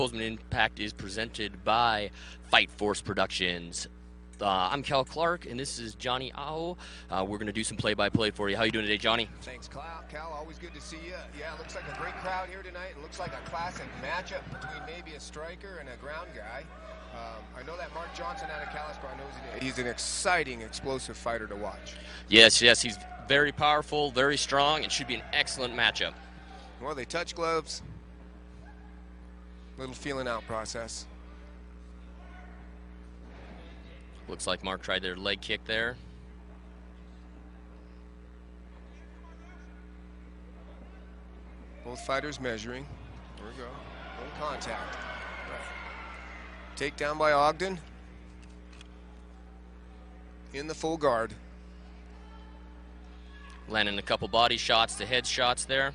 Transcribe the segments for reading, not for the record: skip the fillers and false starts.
Bozeman Impact is presented by Fight Force Productions. I'm Cal Clark, and this is Johnny Aho. We're going to do some play-by-play for you. How you doing today, Johnny? Thanks, Cal. Always good to see you. Yeah, looks like a great crowd here tonight. It looks like a classic matchup between maybe a striker and a ground guy. I know that Mark Johnson out of Kalispell knows he's an exciting, explosive fighter to watch. Yes, he's very powerful, very strong, and should be an excellent matchup. Well, they touch gloves. Little feeling out process. Looks like Mark tried their leg kick there. Both fighters measuring. There we go. No contact. Takedown by Ogden. In the full guard. Landing a couple body shots to head shots there.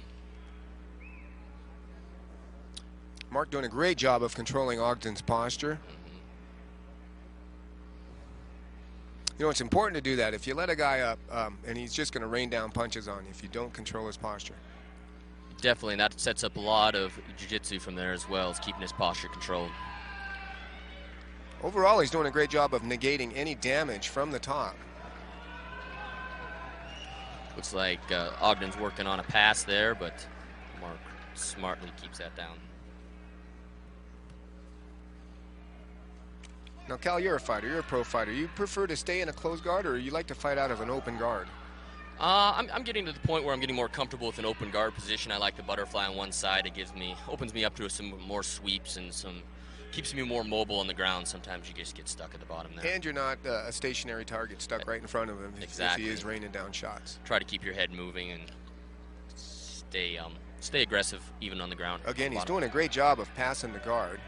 Mark doing a great job of controlling Ogden's posture. You know, it's important to do that. If you let a guy up and he's just going to rain down punches on you if you don't control his posture. Definitely, and that sets up a lot of jiu-jitsu from there as well, as keeping his posture controlled. Overall, he's doing a great job of negating any damage from the top. Looks like Ogden's working on a pass there, but Mark smartly keeps that down. Now, Cal, you're a fighter. You're a pro fighter. You prefer to stay in a closed guard, or you like to fight out of an open guard? I'm getting to the point where I'm getting more comfortable with an open guard position. I like the butterfly on one side. It opens me up to some more sweeps and keeps me more mobile on the ground. Sometimes you just get stuck at the bottom there. And you're not a stationary target stuck right in front of him exactly. If he is raining down shots. Try to keep your head moving and stay aggressive even on the ground. Again, he's doing a great job of passing the guard.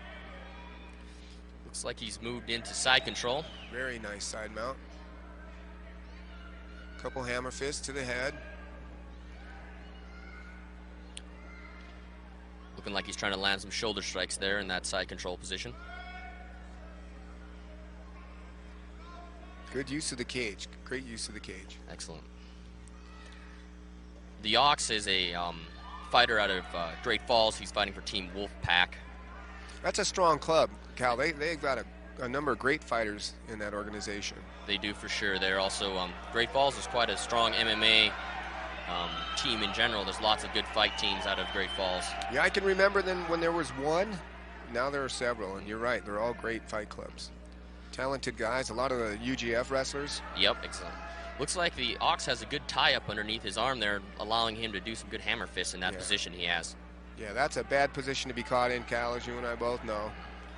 Looks like he's moved into side control. Very nice side mount. Couple hammer fists to the head. Looking like he's trying to land some shoulder strikes there in that side control position. Good use of the cage. Great use of the cage. Excellent. The Ox is a fighter out of Great Falls. He's fighting for Team Wolfpack. That's a strong club, Cal. They've got a number of great fighters in that organization. They do for sure. They're also, Great Falls is quite a strong MMA team in general. There's lots of good fight teams out of Great Falls. Yeah, I can remember then when there was one. Now there are several, and you're right. They're all great fight clubs. Talented guys, a lot of the UGF wrestlers. Yep, excellent. Looks like the Ox has a good tie-up underneath his arm there, allowing him to do some good hammer fists in that position he has. Yeah, that's a bad position to be caught in, Cal, as you and I both know.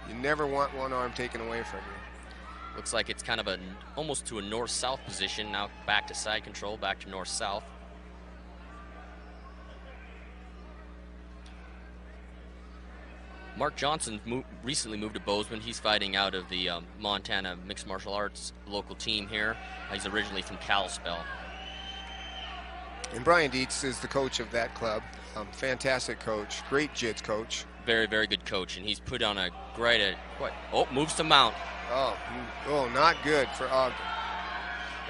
You never want one arm taken away from you. Looks like it's kind of almost to a north-south position. Now back to side control, back to north-south. Mark Johnson recently moved to Bozeman. He's fighting out of the Montana Mixed Martial Arts local team here. He's originally from Kalispell. And Brian Dietz is the coach of that club. Fantastic coach, great jits coach. Very, very good coach, and he's put on a great, moves to mount. Oh, not good for Ogden.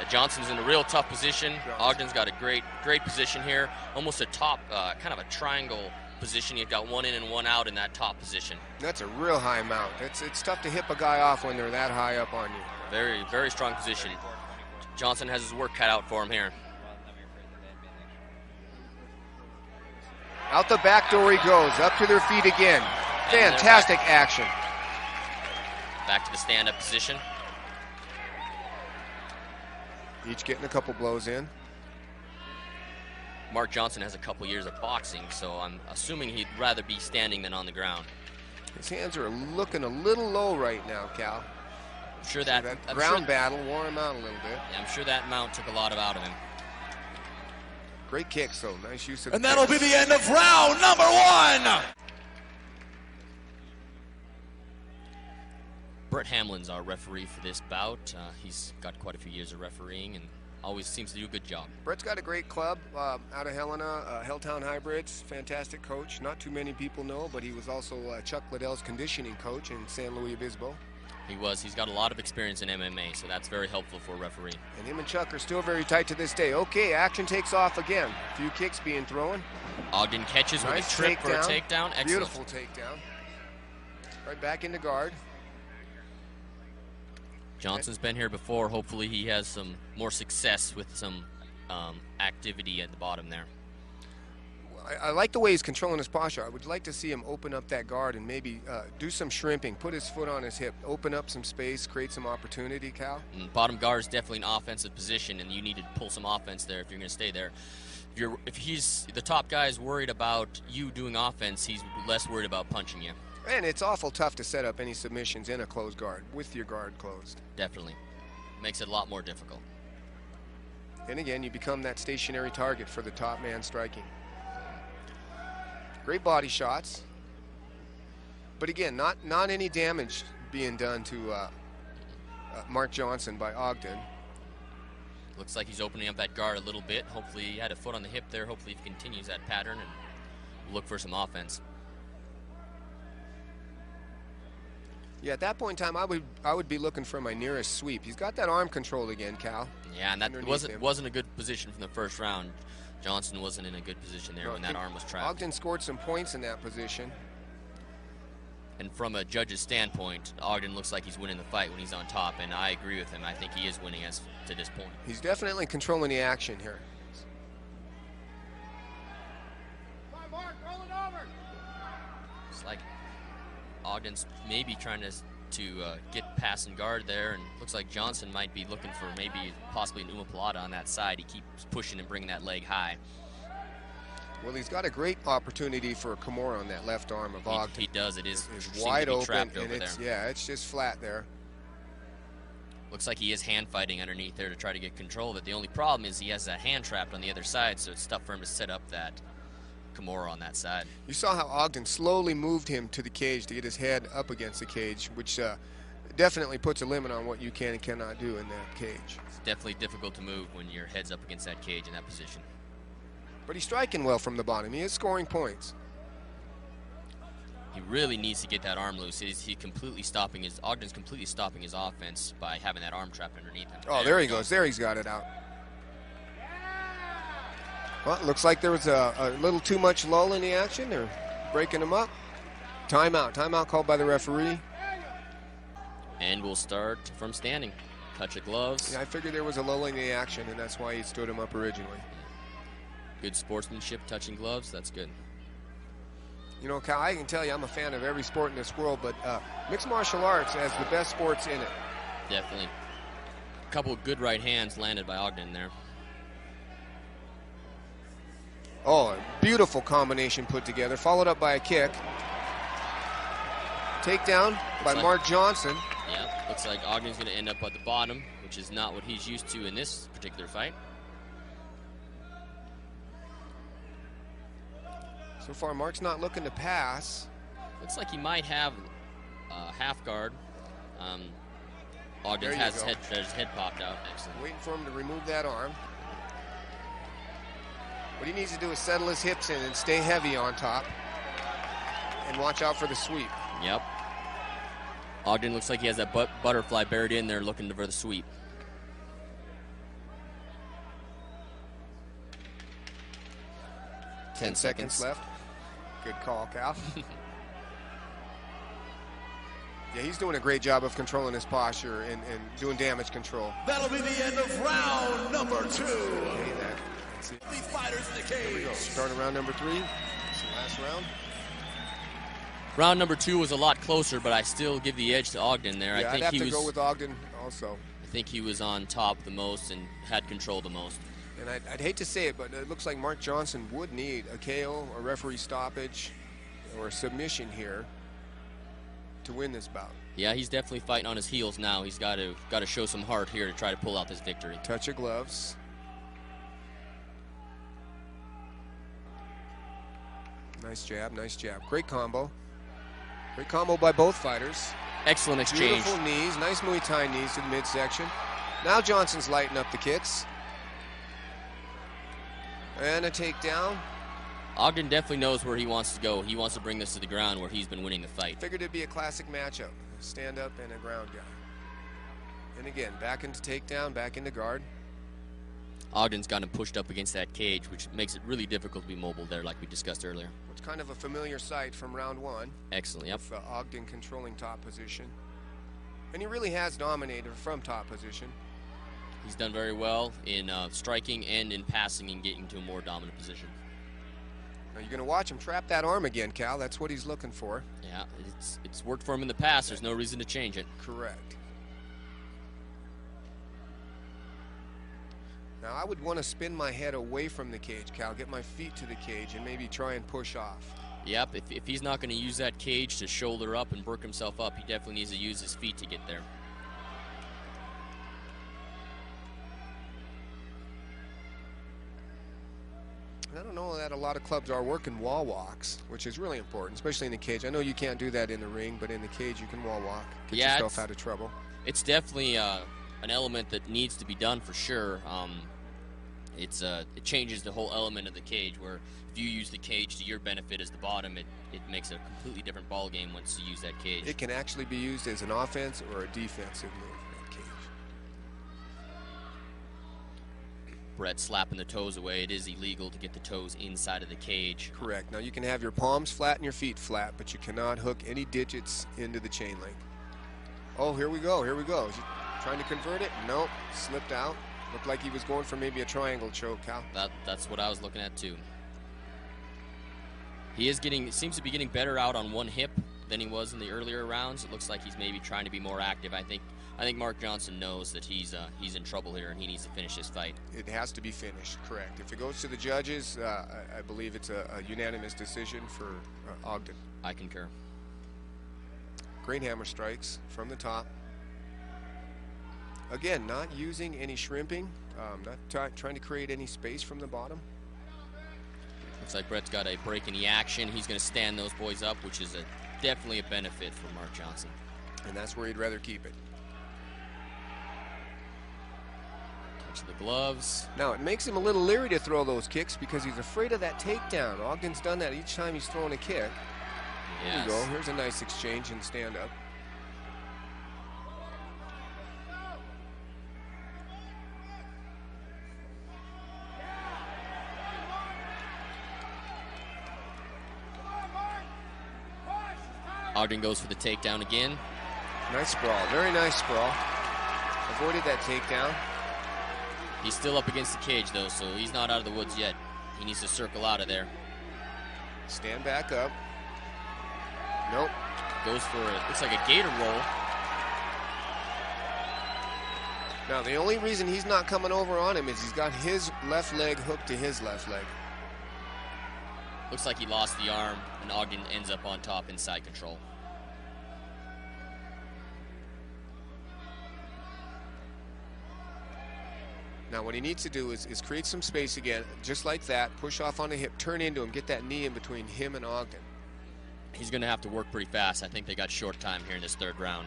Johnson's in a real tough position. Ogden's got a great position here. Almost a top, kind of a triangle position. You've got one in and one out in that top position. That's a real high mount. It's tough to hip a guy off when they're that high up on you. Very, very strong position. Johnson has his work cut out for him here. Out the back door he goes, up to their feet again. Fantastic action. Back to the stand-up position. Each getting a couple blows in. Mark Johnson has a couple years of boxing, so I'm assuming he'd rather be standing than on the ground. His hands are looking a little low right now, Cal. I'm sure that ground battle wore him out a little bit. Yeah, I'm sure that mount took a lot out of him. Great kicks, though. Nice use of the And that'll be the end of round number 1. Brett Hamlin's our referee for this bout. He's got quite a few years of refereeing and always seems to do a good job. Brett's got a great club out of Helena, Helltown Hybrids. Fantastic coach. Not too many people know, but he was also Chuck Liddell's conditioning coach in San Luis Obispo. He was. He's got a lot of experience in MMA, so that's very helpful for a referee. And him and Chuck are still very tight to this day. Okay, action takes off again. A few kicks being thrown. Ogden catches with a trip for a takedown. Excellent. Beautiful takedown. Right back into guard. Johnson's been here before. Hopefully he has some more success with some activity at the bottom there. I like the way he's controlling his posture. I would like to see him open up that guard and maybe do some shrimping, put his foot on his hip, open up some space, create some opportunity, Cal. And bottom guard is definitely an offensive position, and you need to pull some offense there if you're going to stay there. If he's the top guy is worried about you doing offense, he's less worried about punching you. And it's awful tough to set up any submissions in a closed guard with your guard closed. Definitely. Makes it a lot more difficult. And again, you become that stationary target for the top man striking. Great body shots. But again, not any damage being done to Mark Johnson by Ogden. Looks like he's opening up that guard a little bit. Hopefully he had a foot on the hip there. Hopefully he continues that pattern and look for some offense. Yeah, at that point in time, I would be looking for my nearest sweep. He's got that arm control again, Cal. Yeah, and that wasn't a good position from the first round. Johnson wasn't in a good position there when that arm was trapped. Ogden scored some points in that position. And from a judge's standpoint, Ogden looks like he's winning the fight when he's on top, and I agree with him. I think he is winning as to this point. He's definitely controlling the action here. It's like Ogden's maybe trying to get pass and guard there, and looks like Johnson might be looking for maybe possibly an omoplata on that side. He keeps pushing and bringing that leg high. Well, he's got a great opportunity for a Kimura on that left arm of Ogden. He does. It is wide open, trapped and over it's there. yeah, it's just flat there. Looks like he is hand fighting underneath there to try to get control of it. The only problem is he has that hand trapped on the other side, so it's tough for him to set up that Kimura on that side. You saw how Ogden slowly moved him to the cage to get his head up against the cage, which definitely puts a limit on what you can and cannot do in that cage. It's definitely difficult to move when your head's up against that cage in that position. But he's striking well from the bottom. He is scoring points. He really needs to get that arm loose. Ogden's completely stopping his offense by having that arm trapped underneath him. Oh, there he goes. There he's got it out. Well, it looks like there was a little too much lull in the action. They're breaking him up. Timeout. Timeout called by the referee. And we'll start from standing. Touch of gloves. Yeah, I figured there was a lull in the action, and that's why he stood him up originally. Good sportsmanship, touching gloves. That's good. You know, Cal, I can tell you I'm a fan of every sport in this world, but mixed martial arts has the best sports in it. Definitely. A couple of good right hands landed by Ogden there. Oh, a beautiful combination put together, followed up by a kick. Takedown by Mark Johnson. Yeah, looks like Ogden's going to end up at the bottom, which is not what he's used to in this particular fight. So far, Mark's not looking to pass. Looks like he might have half guard. Ogden's has his head popped out. Excellent. Waiting for him to remove that arm. What he needs to do is settle his hips in and stay heavy on top. And watch out for the sweep. Yep. Ogden looks like he has that butterfly buried in there looking for the sweep. Ten seconds left. Good call, Cal. Yeah, he's doing a great job of controlling his posture and doing damage control. That'll be the end of round number 2. Okay, that's it. These fighters in the cage. Here we go. Start of round number 3. It's the last round. Round number 2 was a lot closer, but I still give the edge to Ogden there. Yeah, I think I'd have to go with Ogden also. I think he was on top the most and had control the most. And I'd hate to say it, but it looks like Mark Johnson would need a KO, a referee stoppage, or a submission here to win this bout. Yeah, he's definitely fighting on his heels now. He's got to show some heart here to try to pull out this victory. Touch of gloves. Nice jab, nice jab. Great combo. Great combo by both fighters. Excellent exchange. Beautiful knees, nice Muay Thai knees to the midsection. Now Johnson's lighting up the kicks. And a takedown. Ogden definitely knows where he wants to go. He wants to bring this to the ground where he's been winning the fight. Figured it'd be a classic matchup. Stand up and a ground guy. And again, back into takedown, back into guard. Ogden's got him pushed up against that cage, which makes it really difficult to be mobile there, like we discussed earlier. It's kind of a familiar sight from round 1. Excellent, yep. With Ogden controlling top position. And he really has dominated from top position. He's done very well in striking and in passing and getting to a more dominant position. Now you're going to watch him trap that arm again, Cal. That's what he's looking for. Yeah, it's worked for him in the past. There's no reason to change it. Correct. Now I would want to spin my head away from the cage, Cal, get my feet to the cage and maybe try and push off. Yep, if he's not going to use that cage to shoulder up and work himself up, he definitely needs to use his feet to get there. I don't know that a lot of clubs are working wall walks, which is really important, especially in the cage. I know you can't do that in the ring, but in the cage you can wall walk, get yourself out of trouble. It's definitely an element that needs to be done for sure. It changes the whole element of the cage, where if you use the cage to your benefit as the bottom, it makes a completely different ball game once you use that cage. It can actually be used as an offense or a defensive move, that cage. Brett slapping the toes away. It is illegal to get the toes inside of the cage. Correct. Now you can have your palms flat and your feet flat, but you cannot hook any digits into the chain link. Oh, here we go, here we go. Is he trying to convert it? Nope, slipped out. Looked like he was going for maybe a triangle choke, Cal. That's what I was looking at too. He seems to be getting better out on one hip than he was in the earlier rounds. It looks like he's maybe trying to be more active. I think Mark Johnson knows that he's in trouble here and he needs to finish this fight. It has to be finished, correct. If it goes to the judges, I believe it's a unanimous decision for Ogden. I concur. Great hammer strikes from the top. Again, not using any shrimping, not trying to create any space from the bottom. Looks like Brett's got a break in the action. He's going to stand those boys up, which is definitely a benefit for Mark Johnson. And that's where he'd rather keep it. Touch of the gloves. Now, it makes him a little leery to throw those kicks because he's afraid of that takedown. Ogden's done that each time he's thrown a kick. Yes. There you go. Here's a nice exchange and stand-up. Ogden goes for the takedown again. Nice sprawl. Very nice sprawl. Avoided that takedown. He's still up against the cage, though, so he's not out of the woods yet. He needs to circle out of there. Stand back up. Nope. Goes for it. Looks like a gator roll. Now, the only reason he's not coming over on him is he's got his left leg hooked to his left leg. Looks like he lost the arm, and Ogden ends up on top inside control. Now, what he needs to do is create some space again, just like that, push off on the hip, turn into him, get that knee in between him and Ogden. He's going to have to work pretty fast. I think they got short time here in this third round.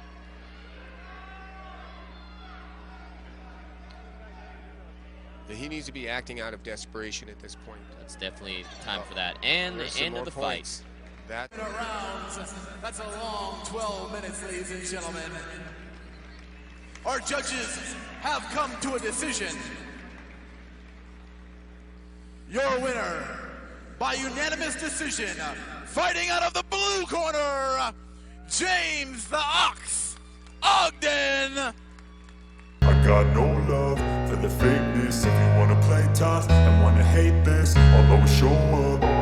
He needs to be acting out of desperation at this point. That's definitely time for that. And the end of the fight. That's a long 12 minutes, ladies and gentlemen. Our judges have come to a decision. Your winner, by unanimous decision, fighting out of the blue corner, James the Ox Ogden. I got no love for the fakeness. If you wanna play tough and wanna hate this, I'll always show up.